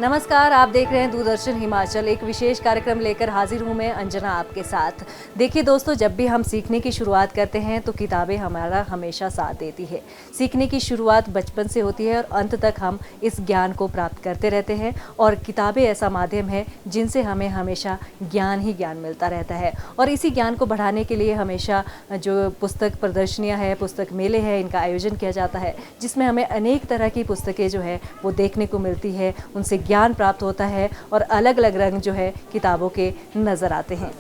नमस्कार, आप देख रहे हैं दूरदर्शन हिमाचल। एक विशेष कार्यक्रम लेकर हाजिर हूं मैं अंजना आपके साथ। देखिए दोस्तों, जब भी हम सीखने की शुरुआत करते हैं तो किताबें हमारा हमेशा साथ देती है। सीखने की शुरुआत बचपन से होती है और अंत तक हम इस ज्ञान को प्राप्त करते रहते हैं और किताबें ऐसा माध्यम है जिनसे हमें हमेशा ज्ञान ही ज्ञान मिलता रहता है। और इसी ज्ञान को बढ़ाने के लिए हमेशा जो पुस्तक प्रदर्शनियाँ हैं, पुस्तक मेले हैं, इनका आयोजन किया जाता है, जिसमें हमें अनेक तरह की पुस्तकें जो है वो देखने को मिलती है, उनसे ज्ञान प्राप्त होता है और अलग अलग रंग जो है किताबों के नज़र आते हैं।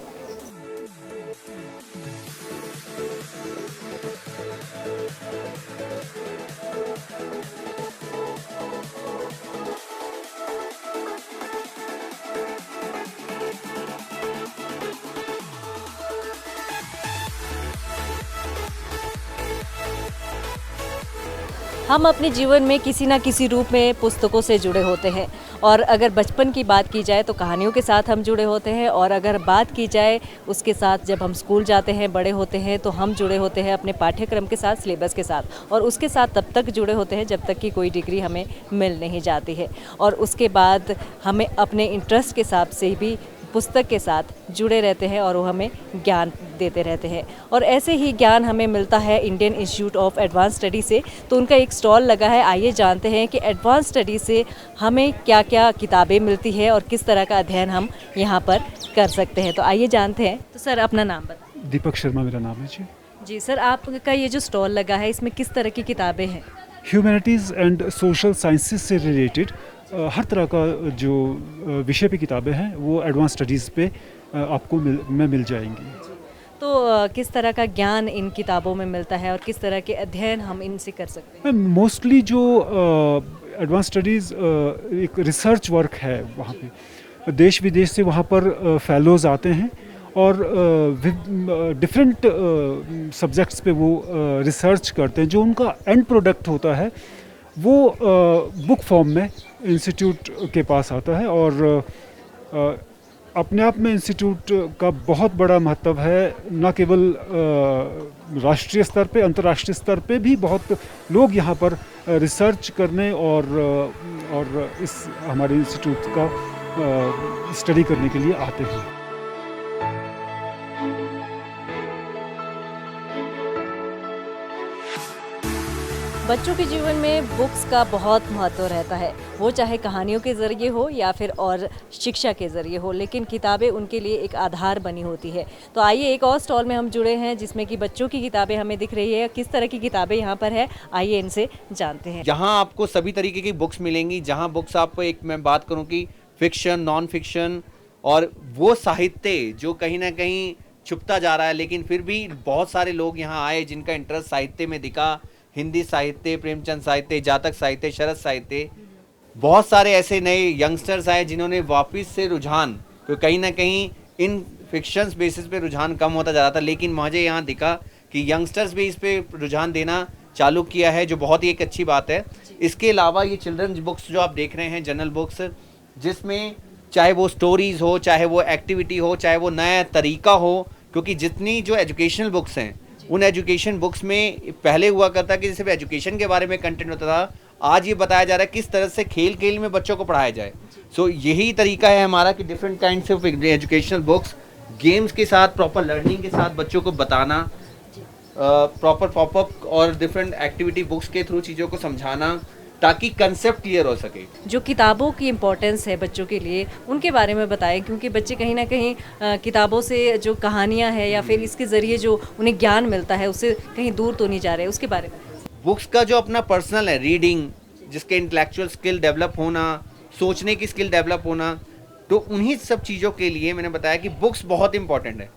हम अपने जीवन में किसी न किसी रूप में पुस्तकों से जुड़े होते हैं और अगर बचपन की बात की जाए तो कहानियों के साथ हम जुड़े होते हैं और अगर बात की जाए उसके साथ जब हम स्कूल जाते हैं, बड़े होते हैं, तो हम जुड़े होते हैं अपने पाठ्यक्रम के साथ, सिलेबस के साथ, और उसके साथ तब तक जुड़े होते हैं जब तक कि कोई डिग्री हमें मिल नहीं जाती है। और उसके बाद हमें अपने इंटरेस्ट के हिसाब से भी पुस्तक के साथ जुड़े रहते हैं और वो हमें ज्ञान देते रहते हैं। और ऐसे ही ज्ञान हमें मिलता है Indian institute of advance study से। तो उनका एक स्टॉल लगा है, आइए जानते हैं कि एडवांस स्टडी से हमें क्या क्या किताबें मिलती है और किस तरह का अध्ययन हम यहाँ पर कर सकते हैं। तो आइए जानते हैं। तो सर, अपना नाम बताएं। दीपक शर्मा मेरा नाम है जी। जी सर, आपका ये जो स्टॉल लगा है इसमें किस तरह की किताबें हैं? ह्यूमैनिटीज़ एंड सोशल साइंसेस से रिलेटेड हर तरह का जो विषय पे किताबें हैं वो एडवांस स्टडीज़ पे आपको मिल जाएंगी। तो किस तरह का ज्ञान इन किताबों में मिलता है और किस तरह के अध्ययन हम इनसे कर सकते हैं? मोस्टली जो एडवांस स्टडीज़ एक रिसर्च वर्क है, वहाँ पे देश विदेश से वहाँ पर फेलोज़ आते हैं और डिफरेंट सब्जेक्ट्स पे वो रिसर्च करते हैं। जो उनका एंड प्रोडक्ट होता है वो बुक फॉर्म में इंस्टीट्यूट के पास आता है और अपने आप में इंस्टीट्यूट का बहुत बड़ा महत्व है। न केवल राष्ट्रीय स्तर पे, अंतर्राष्ट्रीय स्तर पे भी बहुत लोग यहाँ पर रिसर्च करने और इस हमारे इंस्टीट्यूट का स्टडी करने के लिए आते हैं। बच्चों के जीवन में बुक्स का बहुत महत्व रहता है, वो चाहे कहानियों के ज़रिए हो या फिर और शिक्षा के ज़रिए हो, लेकिन किताबें उनके लिए एक आधार बनी होती है। तो आइए, एक और स्टॉल में हम जुड़े हैं जिसमें कि बच्चों की किताबें हमें दिख रही है। किस तरह की किताबें यहाँ पर है, आइए इनसे जानते हैं। यहाँ आपको सभी तरीके की बुक्स मिलेंगी। जहाँ बुक्स आपको, एक मैं बात करूँ कि फिक्शन, नॉन फिक्शन और वो साहित्य जो कहीं ना कहीं छुपता जा रहा है, लेकिन फिर भी बहुत सारे लोग यहाँ आए जिनका इंटरेस्ट साहित्य में दिखा। हिंदी साहित्य, प्रेमचंद साहित्य, जातक साहित्य, शरद साहित्य, बहुत सारे ऐसे नए यंगस्टर्स आए जिन्होंने वापस से रुझान, तो कहीं ना कहीं इन फिक्शंस बेसिस पे रुझान कम होता जा रहा था, लेकिन मुझे यहाँ दिखा कि यंगस्टर्स भी इस पे रुझान देना चालू किया है, जो बहुत ही एक अच्छी बात है। इसके अलावा ये चिल्ड्रंस बुक्स जो आप देख रहे हैं, जनरल बुक्स, जिसमें चाहे वो स्टोरीज़ हो, चाहे वो एक्टिविटी हो, चाहे वो नया तरीका हो, क्योंकि जितनी जो एजुकेशनल बुक्स हैं, उन एजुकेशन बुक्स में पहले हुआ करता कि सिर्फ एजुकेशन के बारे में कंटेंट होता था, आज ये बताया जा रहा है किस तरह से खेल खेल में बच्चों को पढ़ाया जाए। सो यही तरीका है हमारा कि different kinds of educational books, games के साथ, प्रॉपर लर्निंग के साथ बच्चों को बताना, प्रॉपर पॉपअप और डिफरेंट एक्टिविटी बुक्स के थ्रू चीज़ों को समझाना, ताकि कंसेप्ट क्लियर हो सके। जो किताबों की इम्पोर्टेंस है बच्चों के लिए, उनके बारे में बताएं, क्योंकि बच्चे कहीं ना कहीं किताबों से जो कहानियां हैं या फिर इसके ज़रिए जो उन्हें ज्ञान मिलता है उससे कहीं दूर तो नहीं जा रहे, उसके बारे में। बुक्स का जो अपना पर्सनल है, रीडिंग, जिसके इंटेलेक्चुअल स्किल डेवलप होना, सोचने की स्किल डेवलप होना, तो उन्हीं सब चीज़ों के लिए मैंने बताया कि बुक्स बहुत इंपॉर्टेंट है।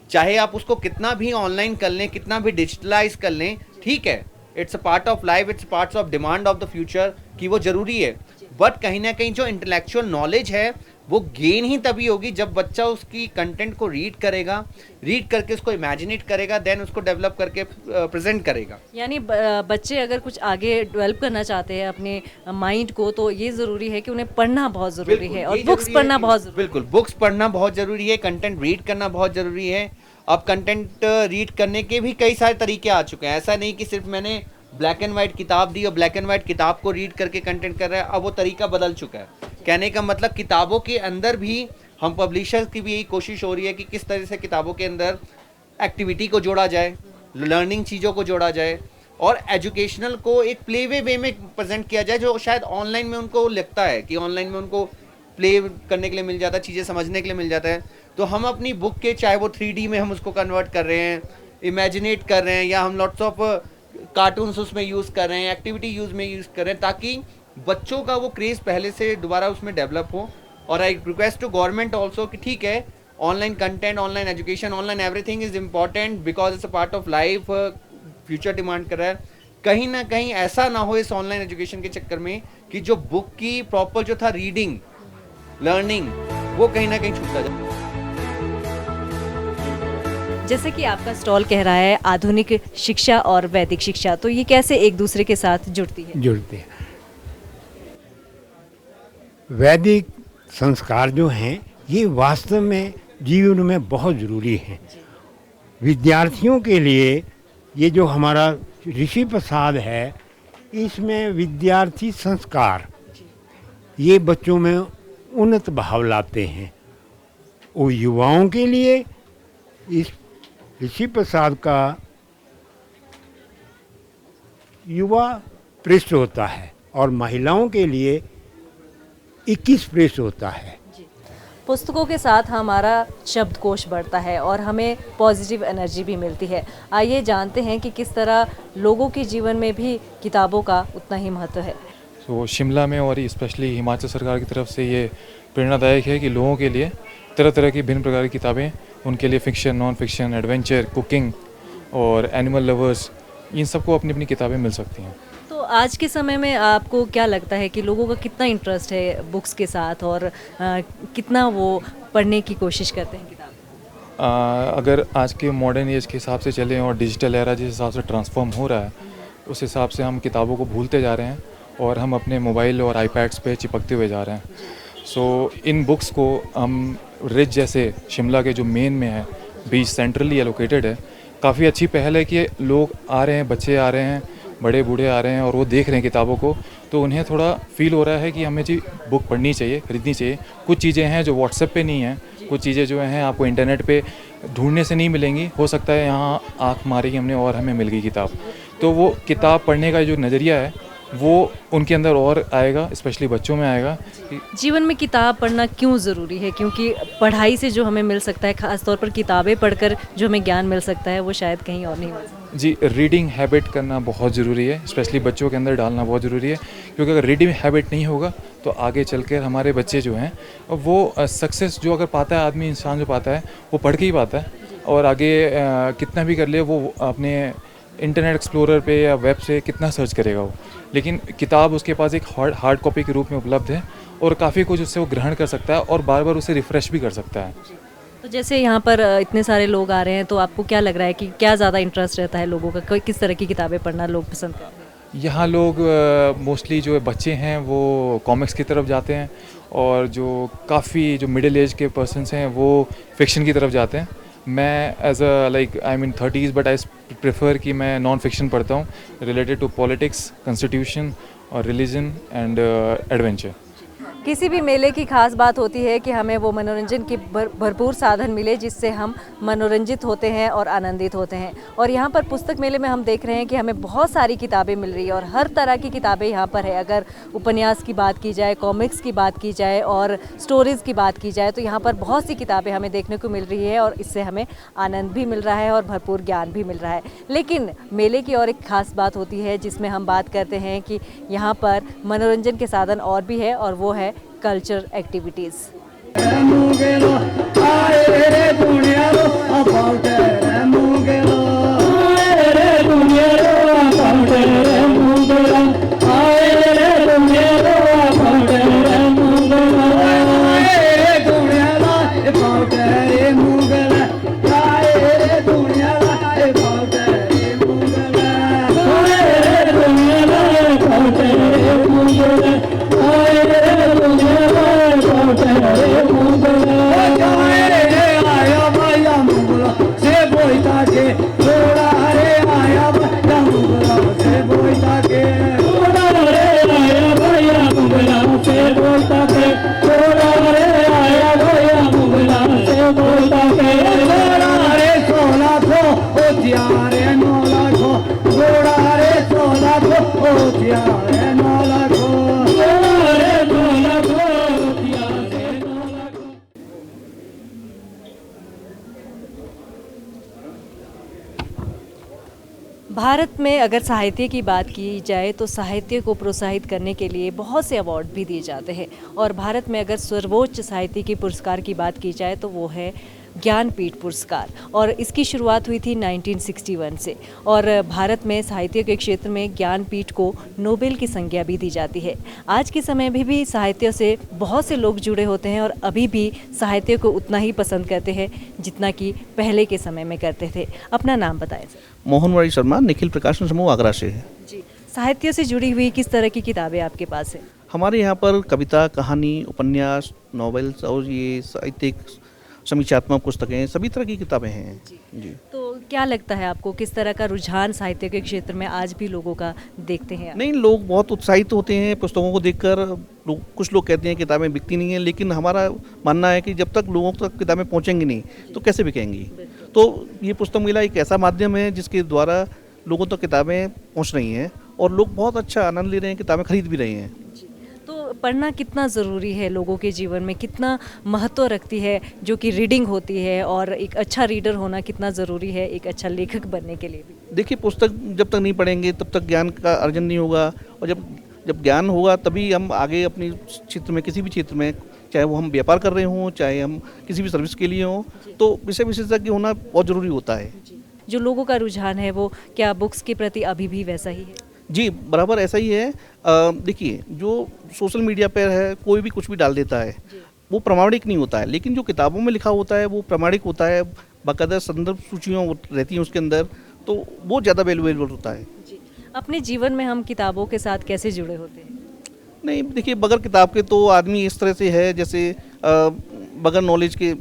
चाहे आप उसको कितना भी ऑनलाइन कर लें, कितना भी डिजिटलाइज कर लें, ठीक है, it's a part of life, it's part of demand of the future कि वो ज़रूरी है। बट कहीं ना कहीं जो इंटेलेक्चुअल नॉलेज है वो गेन ही तभी होगी जब बच्चा उसकी कंटेंट को रीड करेगा, रीड करके उसको इमेजिनेट करेगा, देन उसको डेवलप करके प्रेजेंट करेगा। यानी बच्चे अगर कुछ आगे डेवलप करना चाहते हैं अपने माइंड को, तो ये ज़रूरी है कि उन्हें पढ़ना बहुत ज़रूरी है और बुक्स पढ़ना बहुत ज़रूरी है। बिल्कुल, बुक्स पढ़ना बहुत ज़रूरी है, कंटेंट रीड करना बहुत ज़रूरी है। अब कंटेंट रीड करने के भी कई सारे तरीके आ चुके हैं। ऐसा नहीं कि सिर्फ मैंने ब्लैक एंड वाइट किताब दी और ब्लैक एंड वाइट किताब को रीड करके कंटेंट कर रहा है। अब वो तरीका बदल चुका है। कहने का मतलब किताबों के अंदर भी हम पब्लिशर्स की भी यही कोशिश हो रही है कि किस तरह से किताबों के अंदर एक्टिविटी को जोड़ा जाए, लर्निंग चीज़ों को जोड़ा जाए और एजुकेशनल को एक प्ले वे में प्रेजेंट किया जाए, जो शायद ऑनलाइन में उनको लगता है कि ऑनलाइन में उनको प्ले करने के लिए मिल जाता है, चीज़ें समझने के लिए मिल जाता है। तो हम अपनी बुक के, चाहे वो 3D में हम उसको कन्वर्ट कर रहे हैं, इमेजिनेट कर रहे हैं, या हम लॉट्स ऑफ कार्टून्स उसमें यूज़ कर रहे हैं, एक्टिविटी में यूज़ कर रहे हैं, ताकि बच्चों का वो क्रेज़ पहले से दोबारा उसमें डेवलप हो। और I request to government also कि ठीक है, online content, online education, online everything is important because it's a part of life, future demand कर रहा है। कहीं ना कहीं ऐसा ना हो इस ऑनलाइन एजुकेशन के चक्कर में कि जो बुक की प्रॉपर जो था रीडिंग, लर्निंग, वो कहीं ना कहीं छूटता जाए। जैसे कि आपका स्टॉल कह रहा है आधुनिक शिक्षा और वैदिक शिक्षा, तो ये कैसे एक दूसरे के साथ जुड़ती है? जुड़ते हैं। वैदिक संस्कार जो हैं ये वास्तव में जीवन में बहुत ज़रूरी हैं। विद्यार्थियों के लिए ये जो हमारा ऋषि प्रसाद है, इसमें विद्यार्थी संस्कार ये बच्चों में उन्नत भाव लाते हैं। और युवाओं के लिए इस ऋषि प्रसाद का युवा पृष्ठ होता है और महिलाओं के लिए 21 पृष्ठ होता है। पुस्तकों के साथ हमारा शब्दकोश बढ़ता है और हमें पॉजिटिव एनर्जी भी मिलती है। आइए जानते हैं कि किस तरह लोगों के जीवन में भी किताबों का उतना ही महत्व है। तो शिमला में और स्पेशली हिमाचल सरकार की तरफ से ये प्रेरणादायक है कि लोगों के लिए तरह तरह की भिन्न प्रकार की किताबें, उनके लिए fiction, non fiction, adventure, cooking और एनिमल लवर्स, इन सबको अपनी अपनी किताबें मिल सकती हैं। तो आज के समय में आपको क्या लगता है कि लोगों का कितना इंटरेस्ट है बुक्स के साथ और कितना वो पढ़ने की कोशिश करते हैं किताब? अगर आज के मॉडर्न एज के हिसाब से चलें और डिजिटल एरा जिस हिसाब से ट्रांसफॉर्म हो रहा है, उस हिसाब से हम किताबों को भूलते जा रहे हैं और हम अपने मोबाइल और आईपैड्स पे चिपकते हुए जा रहे हैं। सो इन बुक्स को हम रिज जैसे शिमला के जो मेन में है, बीच सेंट्रली एलोकेटेड है, काफ़ी अच्छी पहल है कि लोग आ रहे हैं, बच्चे आ रहे हैं, बड़े बूढ़े आ रहे हैं और वो देख रहे हैं किताबों को, तो उन्हें थोड़ा फील हो रहा है कि हमें जी बुक पढ़नी चाहिए, ख़रीदनी चाहिए। कुछ चीज़ें हैं जो व्हाट्सएप पे नहीं हैं, कुछ चीज़ें जो हैं आपको इंटरनेट पे ढूंढने से नहीं मिलेंगी, हो सकता है यहाँ आँख मारी हमने और हमें मिल गई किताब। तो वो किताब पढ़ने का जो नज़रिया है वो उनके अंदर और आएगा, स्पेशली बच्चों में आएगा। जीवन में किताब पढ़ना क्यों ज़रूरी है? क्योंकि पढ़ाई से जो हमें मिल सकता है, ख़ास तौर पर किताबें पढ़कर जो हमें ज्ञान मिल सकता है, वो शायद कहीं और नहीं मिल सकता। जी, रीडिंग हैबिट करना बहुत ज़रूरी है, स्पेशली बच्चों के अंदर डालना बहुत ज़रूरी है, क्योंकि अगर रीडिंग हैबिट नहीं होगा तो आगे चलकर हमारे बच्चे जो हैं वो सक्सेस जो अगर पाता है आदमी, इंसान जो पाता है वो पढ़ के ही पाता है, और आगे कितना भी कर ले वो अपने इंटरनेट एक्सप्लोरर पे या वेब से कितना सर्च करेगा वो, लेकिन किताब उसके पास एक हार्ड कॉपी के रूप में उपलब्ध है और काफ़ी कुछ उससे वो ग्रहण कर सकता है और बार बार उसे रिफ़्रेश भी कर सकता है। तो जैसे यहाँ पर इतने सारे लोग आ रहे हैं, तो आपको क्या लग रहा है कि क्या ज़्यादा इंटरेस्ट रहता है लोगों का, किस तरह की किताबें पढ़ना लोग पसंद करते हैं? यहाँ लोग मोस्टली जो बच्चे हैं वो कॉमिक्स की तरफ जाते हैं, और जो काफ़ी जो मिडिल एज के पर्सनस हैं वो फिक्शन की तरफ जाते हैं। मैं as a like I mean 30s but I prefer कि मैं नॉन फिक्शन पढ़ता हूँ रिलेटेड टू पॉलिटिक्स, कॉन्स्टिट्यूशन और रिलीजन एंड एडवेंचर। किसी भी मेले की खास बात होती है कि हमें वो मनोरंजन की भरपूर साधन मिले जिससे हम मनोरंजित होते हैं और आनंदित होते हैं। और यहाँ पर पुस्तक मेले में हम देख रहे हैं कि हमें बहुत सारी किताबें मिल रही है और हर तरह की किताबें यहाँ पर है। अगर उपन्यास की बात की जाए, कॉमिक्स की बात की जाए और स्टोरीज़ की बात की जाए, तो यहाँ पर बहुत सी किताबें हमें देखने को मिल रही है और इससे हमें आनंद भी मिल रहा है और भरपूर ज्ञान भी मिल रहा है। लेकिन मेले की और एक ख़ास बात होती है जिसमें हम बात करते हैं कि यहाँ पर मनोरंजन के साधन और भी है, और वो है कल्चर एक्टिविटीज़। भारत में अगर साहित्य की बात की जाए तो साहित्य को प्रोत्साहित करने के लिए बहुत से अवार्ड भी दिए जाते हैं और भारत में अगर सर्वोच्च साहित्य की पुरस्कार की बात की जाए तो वो है ज्ञानपीठ पुरस्कार और इसकी शुरुआत हुई थी 1961 से और भारत में साहित्य के क्षेत्र में ज्ञानपीठ को नोबेल की संज्ञा भी दी जाती है। आज के समय में भी साहित्य से बहुत से लोग जुड़े होते हैं और अभी भी साहित्य को उतना ही पसंद करते हैं जितना कि पहले के समय में करते थे। अपना नाम बताएं सर। मोहन शर्मा, निखिल प्रकाशन समूह आगरा से है। जी, साहित्य से जुड़ी हुई किस तरह की किताबें आपके पास है? हमारे यहाँ पर कविता, कहानी, उपन्यास, नॉवेल्स और ये साहित्यिक समीक्षात्मक पुस्तकें, सभी तरह की किताबें हैं। जी। तो क्या लगता है आपको किस तरह का रुझान साहित्य के क्षेत्र में आज भी लोगों का देखते हैं? नहीं, लोग बहुत उत्साहित होते हैं पुस्तकों को देखकर। कुछ लोग कहते हैं किताबें बिकती नहीं हैं, लेकिन हमारा मानना है कि जब तक लोगों तक किताबें पहुँचेंगी नहीं तो कैसे बिकेंगी। तो ये पुस्तक मेला एक ऐसा माध्यम है जिसके द्वारा लोगों तक किताबें पहुँच रही हैं और लोग बहुत अच्छा आनंद ले रहे हैं, किताबें खरीद भी रहे हैं। तो पढ़ना कितना ज़रूरी है लोगों के जीवन में, कितना महत्व रखती है जो कि रीडिंग होती है और एक अच्छा रीडर होना कितना ज़रूरी है एक अच्छा लेखक बनने के लिए भी? देखिए, पुस्तक जब तक नहीं पढ़ेंगे तब तक ज्ञान का अर्जन नहीं होगा और जब ज्ञान होगा तभी हम आगे अपनी क्षेत्र में, किसी भी क्षेत्र में, चाहे वो हम व्यापार कर रहे हों, चाहे हम किसी भी सर्विस के लिए हों, तो विषय विशेषज्ञ होना बहुत ज़रूरी होता है। जो लोगों का रुझान है वो क्या बुक्स के प्रति अभी भी वैसा ही है? जी, बराबर ऐसा ही है। देखिए, जो सोशल मीडिया पर है कोई भी कुछ भी डाल देता है, वो प्रामाणिक नहीं होता है, लेकिन जो किताबों में लिखा होता है वो प्रामाणिक होता है। बाकायदा संदर्भ सूचियाँ रहती हैं उसके अंदर, तो वो ज़्यादा वैल्यूएबल होता है। अपने जीवन में हम किताबों के साथ कैसे जुड़े होते हैं? नहीं, देखिए, बगैर किताब के तो आदमी इस तरह से है जैसे बगैर नॉलेज के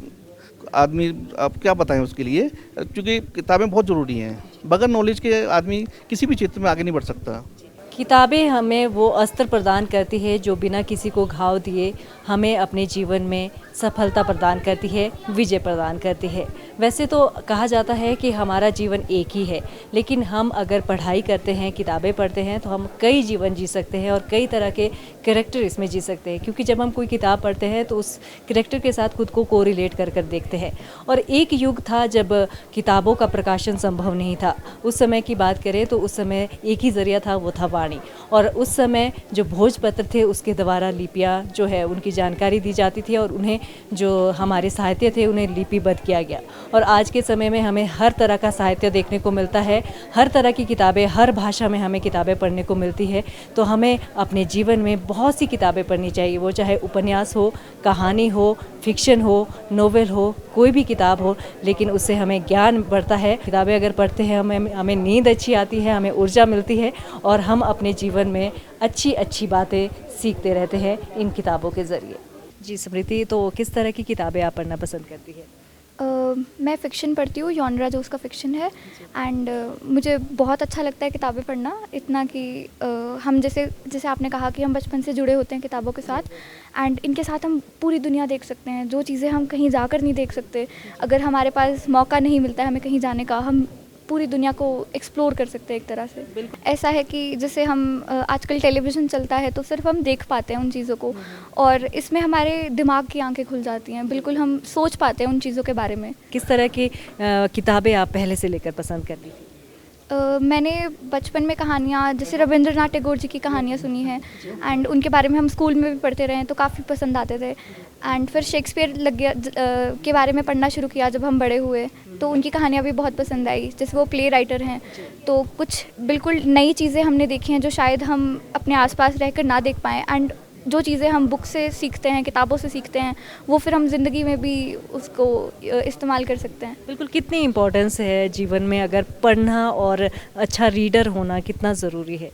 आदमी, आप क्या बताएं उसके लिए, क्योंकि किताबें बहुत ज़रूरी हैं। बगैर नॉलेज के आदमी किसी भी क्षेत्र में आगे नहीं बढ़ सकता। किताबें हमें वो अस्त्र प्रदान करती है जो बिना किसी को घाव दिए हमें अपने जीवन में सफलता प्रदान करती है, विजय प्रदान करती है। वैसे तो कहा जाता है कि हमारा जीवन एक ही है, लेकिन हम अगर पढ़ाई करते हैं, किताबें पढ़ते हैं तो हम कई जीवन जी सकते हैं और कई तरह के कैरेक्टर इसमें जी सकते हैं, क्योंकि जब हम कोई किताब पढ़ते हैं तो उस कैरेक्टर के साथ खुद को कोरिलेट कर कर देखते हैं। और एक युग था जब किताबों का प्रकाशन संभव नहीं था। उस समय की बात करें तो उस समय एक ही ज़रिया था, वो था वाणी। और उस समय जो भोजपत्र थे उसके द्वारा लिपियाँ जो है उनकी जानकारी दी जाती थी और उन्हें जो हमारे साहित्य थे उन्हें लिपिबद्ध किया गया। और आज के समय में हमें हर तरह का साहित्य देखने को मिलता है, हर तरह की किताबें, हर भाषा में हमें किताबें पढ़ने को मिलती है। तो हमें अपने जीवन में बहुत सी किताबें पढ़नी चाहिए, वो चाहे उपन्यास हो, कहानी हो, फिक्शन हो, नोवेल हो, कोई भी किताब हो, लेकिन उससे हमें ज्ञान बढ़ता है। किताबें अगर पढ़ते हैं हमें नींद अच्छी आती है, हमें ऊर्जा मिलती है और हम अपने जीवन में अच्छी अच्छी बातें सीखते रहते हैं इन किताबों के ज़रिए। जी स्मृति, तो किस तरह की किताबें आप पढ़ना पसंद करती है? मैं फ़िक्शन पढ़ती हूँ, जॉनरा जो उसका फ़िक्शन है। एंड मुझे बहुत अच्छा लगता है किताबें पढ़ना, इतना कि हम जैसे आपने कहा कि हम बचपन से जुड़े होते हैं किताबों के साथ, एंड इनके साथ हम पूरी दुनिया देख सकते हैं, जो चीज़ें हम कहीं जाकर नहीं देख सकते। अगर हमारे पास मौका नहीं मिलता है हमें कहीं जाने का, हम पूरी दुनिया को एक्सप्लोर कर सकते हैं एक तरह से। ऐसा है कि जैसे हम आजकल टेलीविज़न चलता है तो सिर्फ हम देख पाते हैं उन चीज़ों को, और इसमें हमारे दिमाग की आंखें खुल जाती हैं, बिल्कुल हम सोच पाते हैं उन चीज़ों के बारे में। किस तरह की किताबें आप पहले से लेकर पसंद करती थी? मैंने बचपन में कहानियाँ, जैसे रविंद्रनाथ टैगोर जी की कहानियाँ सुनी हैं, एंड उनके बारे में हम स्कूल में भी पढ़ते रहे हैं तो काफ़ी पसंद आते थे। एंड फिर शेक्सपियर के बारे में पढ़ना शुरू किया जब हम बड़े हुए, तो उनकी कहानियाँ भी बहुत पसंद आई। जैसे वो प्ले राइटर हैं, तो कुछ बिल्कुल नई चीज़ें हमने देखी हैं जो शायद हम अपने आसपास रहकर ना देख पाएँ। एंड जो चीज़ें हम बुक से सीखते हैं, किताबों से सीखते हैं, वो फिर हम ज़िंदगी में भी उसको इस्तेमाल कर सकते हैं। बिल्कुल, कितनी इम्पोर्टेंस है जीवन में अगर पढ़ना और अच्छा रीडर होना कितना ज़रूरी है?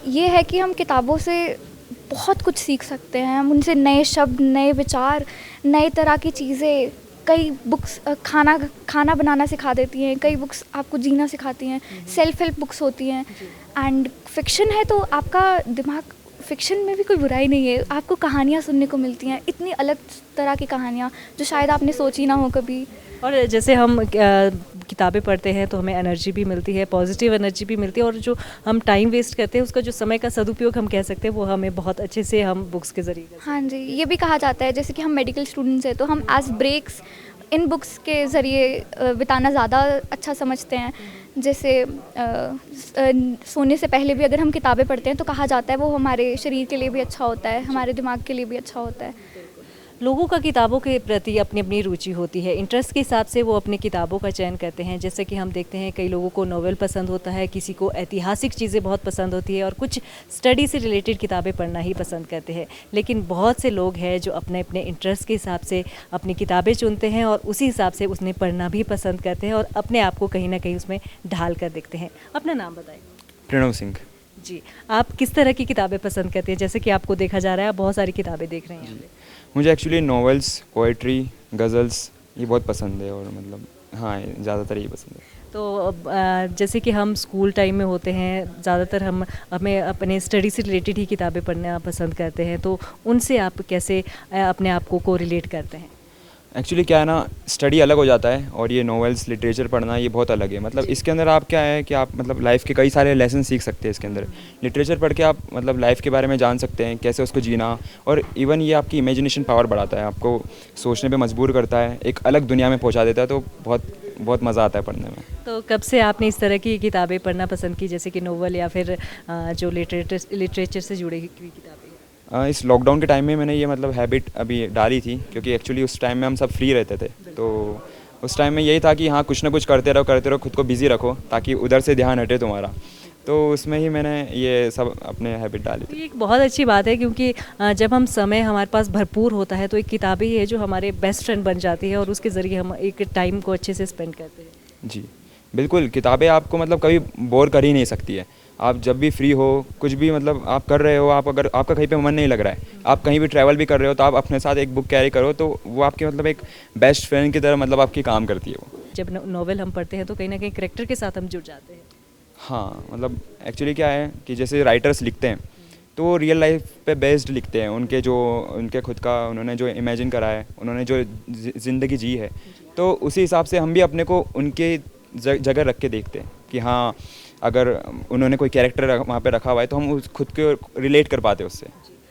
ये है कि हम किताबों से बहुत कुछ सीख सकते हैं, हम उनसे नए शब्द, नए विचार, नए तरह की चीज़ें। कई बुक्स खाना बनाना सिखा देती हैं, कई बुक्स आपको जीना सिखाती हैं, सेल्फ हेल्प बुक्स होती हैं। एंड फिक्शन है तो आपका दिमाग, फिक्शन में भी कोई बुराई नहीं है, आपको कहानियाँ सुनने को मिलती हैं, इतनी अलग तरह की कहानियाँ जो शायद आपने सोची ना हो कभी। और जैसे हम किताबें पढ़ते हैं तो हमें एनर्जी भी मिलती है, पॉजिटिव एनर्जी भी मिलती है, और जो हम टाइम वेस्ट करते हैं उसका जो समय का सदुपयोग हम कह सकते हैं वो हमें बहुत अच्छे से हम बुक्स के ज़रिए। हाँ जी, ये भी कहा जाता है जैसे कि हम मेडिकल स्टूडेंट्स हैं तो हम एज ब्रेक्स इन बुक्स के ज़रिए बिताना ज़्यादा अच्छा समझते हैं। जैसे सोने से पहले भी अगर हम किताबें पढ़ते हैं तो कहा जाता है वो हमारे शरीर के लिए भी अच्छा होता है, हमारे दिमाग के लिए भी अच्छा होता है। लोगों का किताबों के प्रति अपनी अपनी रुचि होती है, इंटरेस्ट के हिसाब से वो अपनी किताबों का चयन करते हैं। जैसे कि हम देखते हैं कई लोगों को नॉवेल पसंद होता है, किसी को ऐतिहासिक चीज़ें बहुत पसंद होती है और कुछ स्टडी से रिलेटेड किताबें पढ़ना ही पसंद करते हैं। लेकिन बहुत से लोग हैं जो अपने अपने इंटरेस्ट के हिसाब से अपनी किताबें चुनते हैं और उसी हिसाब से उसने पढ़ना भी पसंद करते हैं और अपने आप को कहीं ना कहीं उसमें ढाल कर देखते हैं। अपना नाम बताएं। प्रणव सिंह। जी, आप किस तरह की किताबें पसंद करते हैं? जैसे कि आपको देखा जा रहा है आप बहुत सारी किताबें देख रहे हैं यहाँ पे। मुझे एक्चुअली नॉवेल्स, पोइट्री, गज़ल्स ये बहुत पसंद है और मतलब हाँ ज़्यादातर ये पसंद है। तो जैसे कि हम स्कूल टाइम में होते हैं, ज़्यादातर हमें अपने स्टडी से रिलेटेड ही किताबें पढ़ना पसंद करते हैं, तो उनसे आप कैसे अपने आप को कोरिलेट करते हैं? एक्चुअली क्या है ना, स्टडी अलग हो जाता है और ये नॉवेल्स, लिटरेचर पढ़ना ये बहुत अलग है। मतलब इसके अंदर आप क्या है कि आप मतलब लाइफ के कई सारे लेसन सीख सकते हैं इसके अंदर। लिटरेचर पढ़ के आप मतलब लाइफ के बारे में जान सकते हैं, कैसे उसको जीना, और इवन ये आपकी इमेजिनेशन पावर बढ़ाता है, आपको सोचने पे मजबूर करता है, एक अलग दुनिया में पहुंचा देता है। तो बहुत मज़ा आता है पढ़ने में। तो कब से आपने इस तरह की किताबें पढ़ना पसंद की, जैसे कि नोवेल या फिर जो लिटरेचर से जुड़ी हुई किताबें? इस लॉकडाउन के टाइम में मैंने ये मतलब हैबिट अभी डाली थी, क्योंकि एक्चुअली उस टाइम में हम सब फ्री रहते थे। तो उस टाइम में यही था कि हाँ कुछ ना कुछ करते रहो, खुद को बिज़ी रखो ताकि उधर से ध्यान हटे तुम्हारा। तो उसमें ही मैंने ये सब अपने हैबिट डाली थी। ये एक बहुत अच्छी बात है, क्योंकि जब हम समय हमारे पास भरपूर होता है तो एक किताब ही है जो हमारे बेस्ट फ्रेंड बन जाती है और उसके ज़रिए हम एक टाइम को अच्छे से स्पेंड करते हैं। जी बिल्कुल, किताबें आपको मतलब कभी बोर कर ही नहीं सकती है। आप जब भी फ्री हो, कुछ भी मतलब आप कर रहे हो, आप अगर आपका कहीं पे मन नहीं लग रहा है, आप कहीं भी ट्रैवल भी कर रहे हो, तो आप अपने साथ एक बुक कैरी करो, तो वो आपके मतलब एक बेस्ट फ्रेंड की तरह मतलब आपकी काम करती है वो। जब नोवेल हम पढ़ते हैं तो कहीं ना कहीं करेक्टर के साथ हम जुड़ जाते हैं। हाँ मतलब एक्चुअली क्या है कि जैसे राइटर्स लिखते हैं तो वो रियल लाइफ पे बेस्ड लिखते हैं, उनके खुद का उन्होंने जो इमेजिन करा है, उन्होंने जो ज़िंदगी जी है, तो उसी हिसाब से हम भी अपने को उनके जगह रख के देखते हैं कि हाँ अगर उन्होंने कोई कैरेक्टर वहाँ पे रखा हुआ है तो हम उस खुद को रिलेट कर पाते हैं उससे।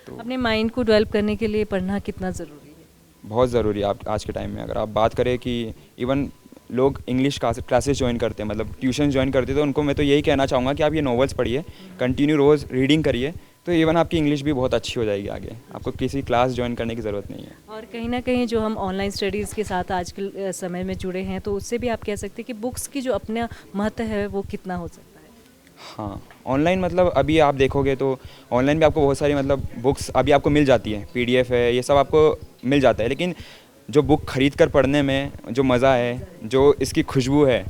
तो अपने माइंड को डेवलप करने के लिए पढ़ना कितना ज़रूरी है? बहुत ज़रूरी है। आप आज के टाइम में अगर आप बात करें कि इवन लोग इंग्लिश क्लासेस ज्वाइन करते हैं, मतलब ट्यूशन ज्वाइन करते हैं, तो उनको मैं तो यही कहना चाहूँगा कि आप ये नॉवेल्स पढ़िए, कंटिन्यू रोज़ रीडिंग करिए, तो इवन आपकी इंग्लिश भी बहुत अच्छी हो जाएगी आगे। आपको किसी क्लास ज्वाइन करने की ज़रूरत नहीं है। और कहीं ना कहीं जो हम ऑनलाइन स्टडीज़ के साथ आजकल समय में जुड़े हैं, तो उससे भी आप कह सकते हैं कि बुक्स की जो अपना महत्व है वो कितना हो सकता है? हाँ ऑनलाइन मतलब अभी आप देखोगे तो ऑनलाइन भी आपको बहुत सारी मतलब बुक्स अभी आपको मिल जाती है, PDF है, ये सब आपको मिल जाता है, लेकिन जो बुक खरीद कर पढ़ने में जो मज़ा है, जो इसकी खुशबू है,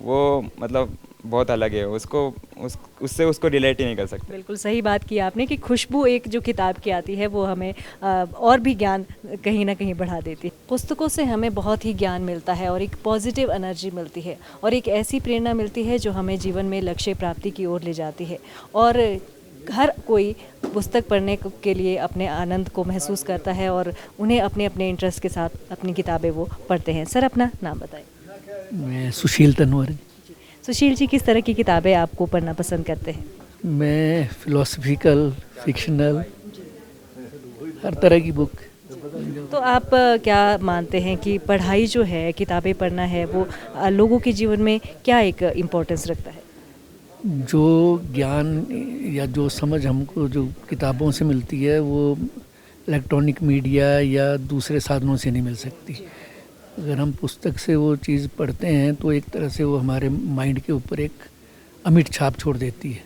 वो मतलब बहुत अलग है। उससे उसको रिलेट ही नहीं कर सकते। बिल्कुल सही बात की आपने कि खुशबू एक जो किताब की आती है वो हमें और भी ज्ञान कहीं ना कहीं बढ़ा देती है। पुस्तकों से हमें बहुत ही ज्ञान मिलता है और एक पॉजिटिव एनर्जी मिलती है और एक ऐसी प्रेरणा मिलती है जो हमें जीवन में लक्ष्य प्राप्ति की ओर ले जाती है। और हर कोई पुस्तक पढ़ने के लिए अपने आनंद को महसूस करता है और उन्हें अपने अपने इंटरेस्ट के साथ अपनी किताबें वो पढ़ते हैं। सर अपना नाम बताएं। मैं सुशील तनवर। सुशील जी, किस तरह की किताबें आपको पढ़ना पसंद करते हैं? मैं फिलोसफिकल, फिक्शनल, हर तरह की बुक। तो आप क्या मानते हैं कि पढ़ाई जो है, किताबें पढ़ना है, वो लोगों के जीवन में क्या एक इम्पोर्टेंस रखता है? जो ज्ञान या जो समझ हमको जो किताबों से मिलती है वो इलेक्ट्रॉनिक मीडिया या दूसरे साधनों से नहीं मिल सकती। अगर हम पुस्तक से वो चीज़ पढ़ते हैं तो एक तरह से वो हमारे माइंड के ऊपर एक अमिट छाप छोड़ देती है,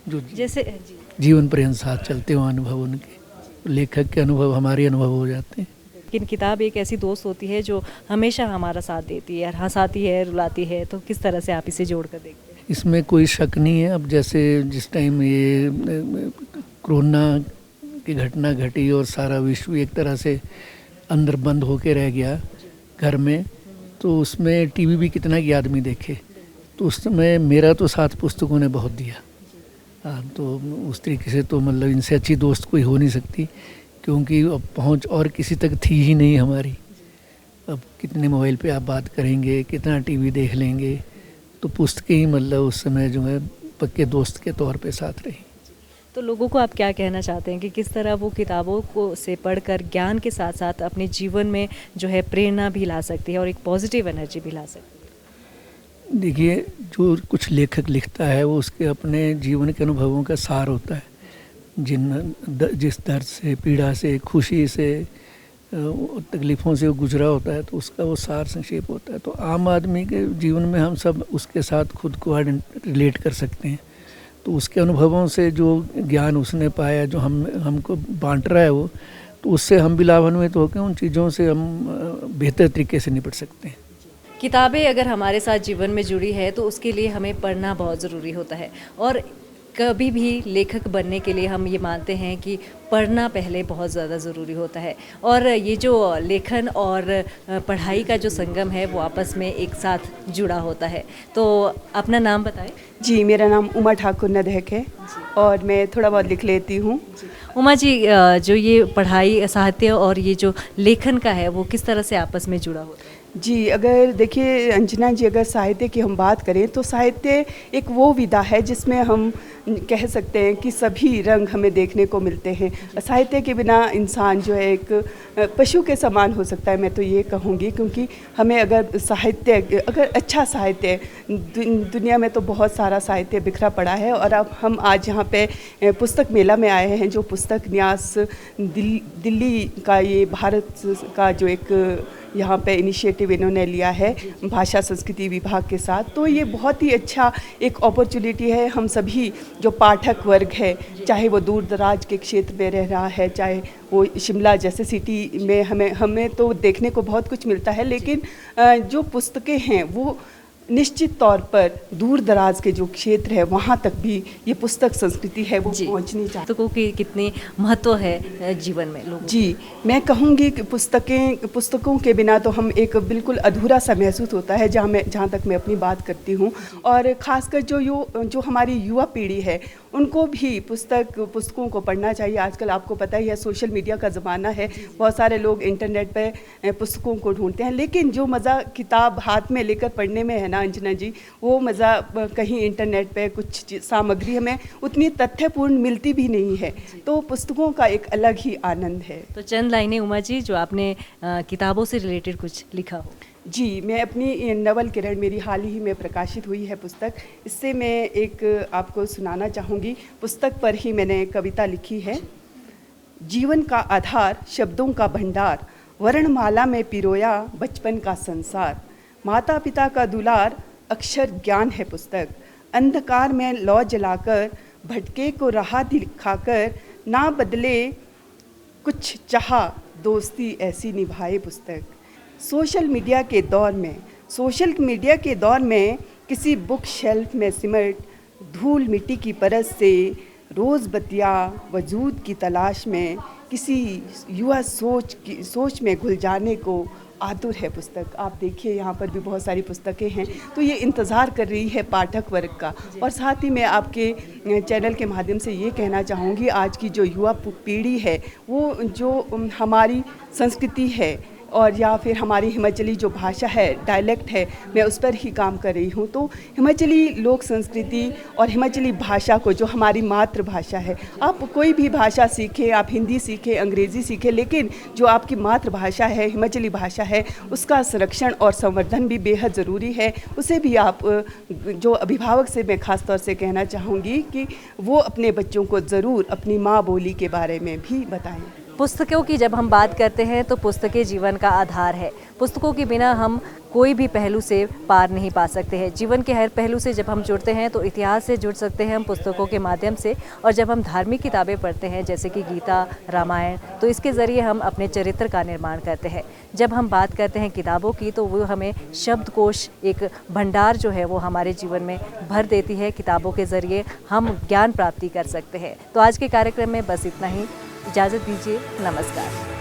जो जैसे जीवन पर्यंत साथ चलते हो अनुभव उनके, लेखक के अनुभव हमारे अनुभव हो जाते हैं। लेकिन किताब एक ऐसी दोस्त होती है जो हमेशा हमारा साथ देती है, हंसाती है, रुलाती है, तो किस तरह से आप इसे जोड़ कर देखते हैं? इसमें कोई शक नहीं है। अब जैसे जिस टाइम ये कोरोना की घटना घटी और सारा विश्व एक तरह से अंदर बंद होके रह गया घर में, तो उसमें टीवी भी कितना कि आदमी देखे, तो उस समय मेरा तो साथ पुस्तकों ने बहुत दिया। तो उस तरीके से तो मतलब इनसे अच्छी दोस्त कोई हो नहीं सकती, क्योंकि अब पहुंच और किसी तक थी ही नहीं हमारी। अब कितने मोबाइल पे आप बात करेंगे, कितना टीवी देख लेंगे, तो पुस्तकें ही मतलब उस समय जो है पक्के दोस्त के तौर पे साथ रही। तो लोगों को आप क्या कहना चाहते हैं कि किस तरह वो किताबों को से पढ़कर ज्ञान के साथ साथ अपने जीवन में जो है प्रेरणा भी ला सकती है और एक पॉजिटिव एनर्जी भी ला सकती है? देखिए, जो कुछ लेखक लिखता है वो उसके अपने जीवन के अनुभवों का सार होता है। जिस दर्द से, पीड़ा से, खुशी से, तकलीफ़ों से वो गुजरा होता है तो उसका वो सार संक्षेप होता है। तो आम आदमी के जीवन में हम सब उसके साथ खुद को रिलेट कर सकते हैं। तो उसके अनुभवों से जो ज्ञान उसने पाया, जो हमको बांट रहा है वो, तो उससे हम भी लाभान्वित होकर उन चीज़ों से हम बेहतर तरीके से निपट सकते हैं। किताबें अगर हमारे साथ जीवन में जुड़ी है तो उसके लिए हमें पढ़ना बहुत ज़रूरी होता है। और कभी भी लेखक बनने के लिए हम ये मानते हैं कि पढ़ना पहले बहुत ज़्यादा ज़रूरी होता है। और ये जो लेखन और पढ़ाई का जो संगम है वो आपस में एक साथ जुड़ा होता है। तो अपना नाम बताएं। जी, मेरा नाम उमा ठाकुर नदहक है और मैं थोड़ा बहुत लिख लेती हूँ। उमा जी, जो ये पढ़ाई, साहित्य और ये जो लेखन का है वो किस तरह से आपस में जुड़ा होता है? जी, अगर देखिए अंजना जी, अगर साहित्य की हम बात करें तो साहित्य एक वो विधा है जिसमें हम कह सकते हैं कि सभी रंग हमें देखने को मिलते हैं। साहित्य के बिना इंसान जो है एक पशु के समान हो सकता है, मैं तो ये कहूँगी, क्योंकि हमें अगर अच्छा साहित्य, दुनिया में तो बहुत सारा साहित्य बिखरा पड़ा है। और अब हम आज यहाँ पे पुस्तक मेला में आए हैं, जो पुस्तक न्यास दिल्ली का, ये भारत का जो एक यहाँ पे इनिशिएटिव इन्होंने लिया है भाषा संस्कृति विभाग के साथ, तो ये बहुत ही अच्छा एक अपॉर्चुनिटी है। हम सभी जो पाठक वर्ग है, चाहे वो दूर दराज के क्षेत्र में रह रहा है, चाहे वो शिमला जैसे सिटी में, हमें तो देखने को बहुत कुछ मिलता है, लेकिन जो पुस्तकें हैं वो निश्चित तौर पर दूर दराज के जो क्षेत्र है वहाँ तक भी ये पुस्तक संस्कृति है वो पहुँचनी चाहिए। पुस्तकों की कितनी महत्व है जीवन में लोगों? जी, मैं कहूँगी कि पुस्तकों के बिना तो हम एक बिल्कुल अधूरा सा महसूस होता है, जहाँ तक मैं अपनी बात करती हूँ। और ख़ासकर जो हमारी युवा पीढ़ी है उनको भी पुस्तकों को पढ़ना चाहिए। आजकल आपको पता ही है सोशल मीडिया का ज़माना है, बहुत सारे लोग इंटरनेट पे पुस्तकों को ढूंढते हैं, लेकिन जो मज़ा किताब हाथ में लेकर पढ़ने में है ना अंजना जी, वो मज़ा कहीं इंटरनेट पे कुछ सामग्री हमें उतनी तथ्यपूर्ण मिलती भी नहीं है। तो पुस्तकों का एक अलग ही आनंद है। तो चंद लाइनें उमा जी, जो आपने किताबों से रिलेटेड कुछ लिखा हो। जी, मैं अपनी नवल किरण, मेरी हाल ही में प्रकाशित हुई है पुस्तक, इससे मैं एक आपको सुनाना चाहूँगी। पुस्तक पर ही मैंने कविता लिखी है। जीवन का आधार शब्दों का भंडार, वर्णमाला में पिरोया बचपन का संसार, माता पिता का दुलार अक्षर ज्ञान है पुस्तक, अंधकार में लौ जलाकर भटके को राह दिखाकर, ना बदले कुछ चाहा दोस्ती ऐसी निभाए पुस्तक। सोशल मीडिया के दौर में किसी बुक शेल्फ में सिमट धूल मिट्टी की परत से रोज़ बतिया वजूद की तलाश में, किसी युवा सोच में घुल जाने को आतुर है पुस्तक। आप देखिए यहाँ पर भी बहुत सारी पुस्तकें हैं, तो ये इंतज़ार कर रही है पाठक वर्ग का। और साथ ही मैं आपके चैनल के माध्यम से ये कहना चाहूँगी, आज की जो युवा पीढ़ी है वो जो हमारी संस्कृति है और या फिर हमारी हिमाचली जो भाषा है, डायलेक्ट है, मैं उस पर ही काम कर रही हूँ। तो हिमाचली लोक संस्कृति और हिमाचली भाषा को, जो हमारी मातृभाषा है, आप कोई भी भाषा सीखें, आप हिंदी सीखें, अंग्रेज़ी सीखें, लेकिन जो आपकी मातृभाषा है, हिमाचली भाषा है, उसका संरक्षण और संवर्धन भी बेहद ज़रूरी है। उसे भी आप, जो अभिभावक से मैं ख़ास तौर से कहना चाहूँगी कि वो अपने बच्चों को ज़रूर अपनी माँ बोली के बारे में भी बताएँ। पुस्तकों की जब हम बात करते हैं तो पुस्तकें जीवन का आधार है। पुस्तकों के बिना हम कोई भी पहलू से पार नहीं पा सकते हैं। जीवन के हर पहलू से जब हम जुड़ते हैं तो इतिहास से जुड़ सकते हैं हम पुस्तकों के माध्यम से। और जब हम धार्मिक किताबें पढ़ते हैं जैसे कि गीता, रामायण, तो इसके ज़रिए हम अपने चरित्र का निर्माण करते हैं। जब हम बात करते हैं किताबों की तो वो हमें शब्दकोश, एक भंडार जो है वो हमारे जीवन में भर देती है। किताबों के ज़रिए हम ज्ञान प्राप्ति कर सकते हैं। तो आज के कार्यक्रम में बस इतना ही। इजाज़त दीजिए, नमस्कार।